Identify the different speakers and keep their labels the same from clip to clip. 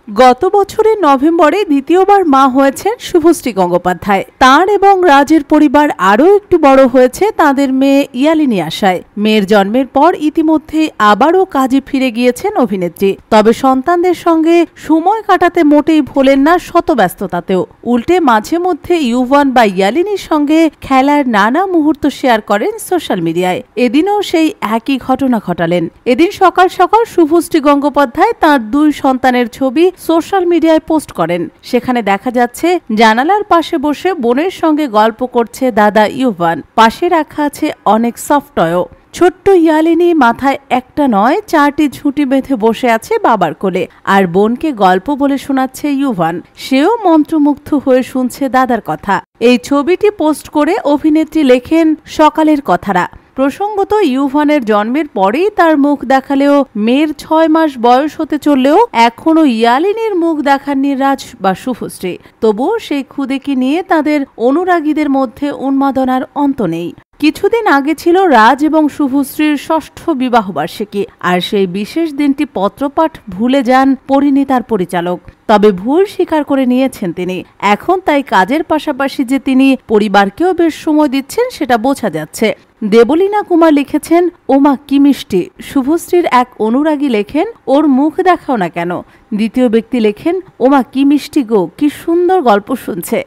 Speaker 1: গত বছরের নভেম্বরে দ্বিতীয়বার মা হয়েছেন শুভশ্রী গঙ্গোপাধ্যায়। তাঁর এবং রাজের পরিবার আরও একটু বড় হয়েছে তাদের মেয়ে ইয়ালিনী আশায়। মেয়ের জন্মের পর ইতিমধ্যে আবারও কাজে ফিরে গিয়েছেন অভিনেত্রী। তবে সন্তানদের সঙ্গে সময় কাটাতে মোটেই ভোলেন না শত ব্যস্ততাতেও। উল্টে মাঝে মধ্যে ইউভান বা ইয়ালিনীর সঙ্গে খেলার নানা মুহূর্ত শেয়ার করেন সোশ্যাল মিডিয়ায়। এদিনও সেই একই ঘটনা ঘটালেন। এদিন সকাল সকাল শুভশ্রী গঙ্গোপাধ্যায় তাঁর দুই সন্তানের ছবি সোশ্যাল মিডিয়ায় পোস্ট করেন। সেখানে দেখা যাচ্ছে জানালার পাশে বসে বোনের সঙ্গে গল্প করছে দাদা ইউভান। পাশে রাখা আছে অনেক সফট টয়ও। ছোট্ট ইয়ালিনী মাথায় একটা নয় 4টি ঝুঁটি বেঁধে বসে আছে বাবার কোলে, আর বোনকে গল্প বলে শোনাচ্ছে ইউভান। সেও মন্ত্রমুগ্ধ হয়ে শুনছে দাদার কথা। এই ছবিটি পোস্ট করে অভিনেত্রী লেখেন সকালের কথারা। প্রসঙ্গত ইউভানের জন্মের পরেই তার মুখ দেখালেও মেয়ের 6 মাস বয়স হতে চললেও এখনো ইয়ালিনীর মুখ দেখাননি রাজ বা শুভশ্রী। তবুও সেই ক্ষুদেকে নিয়ে তাদের অনুরাগীদের মধ্যে উন্মাদনার অন্ত নেই। কিছুদিন আগে ছিল রাজ এবং শুভশ্রীর 6ঠ বিবাহবার্ষিকী, আর সেই বিশেষ দিনটি পত্রপাঠ ভুলে যান পরিণীতার পরিচালক। তবে ভুল স্বীকার করে নিয়েছেন তিনি। এখন তাই কাজের পাশাপাশি যে তিনি পরিবারকেও বেশ সময় দিচ্ছেন সেটা বোঝা যাচ্ছে। দেবলীনা কুমার লিখেছেন, ওমা কি মিষ্টি। শুভশ্রীর এক অনুরাগী লেখেন, ওর মুখ দেখাও না কেন। দ্বিতীয় ব্যক্তি লেখেন, ওমা কি মিষ্টি গো, কি সুন্দর গল্প শুনছে।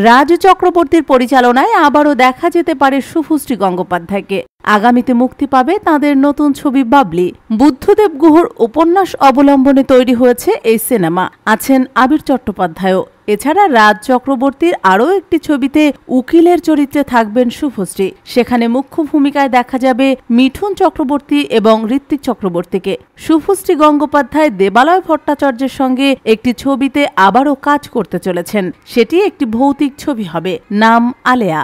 Speaker 1: রাজ চক্রবর্তীর পরিচালনায় আবারও দেখা যেতে পারে শুভশ্রী গঙ্গোপাধ্যায়কে। আগামীতে মুক্তি পাবে তাঁদের নতুন ছবি বাবলি। বুদ্ধদেব গুহর উপন্যাস অবলম্বনে তৈরি হয়েছে এই সিনেমা। আছেন আবির চট্টোপাধ্যায়ও। এছাড়া রাজ চক্রবর্তীর আরও একটি ছবিতে উকিলের চরিত্রে থাকবেন শুভশ্রী। সেখানে মুখ্য ভূমিকায় দেখা যাবে মিঠুন চক্রবর্তী এবং ঋত্বিক চক্রবর্তীকে। শুভশ্রী গঙ্গোপাধ্যায় দেবালয় ভট্টাচার্যের সঙ্গে একটি ছবিতে আবারও কাজ করতে চলেছেন। সেটি একটি ভৌতিক ছবি হবে, নাম আলেয়া।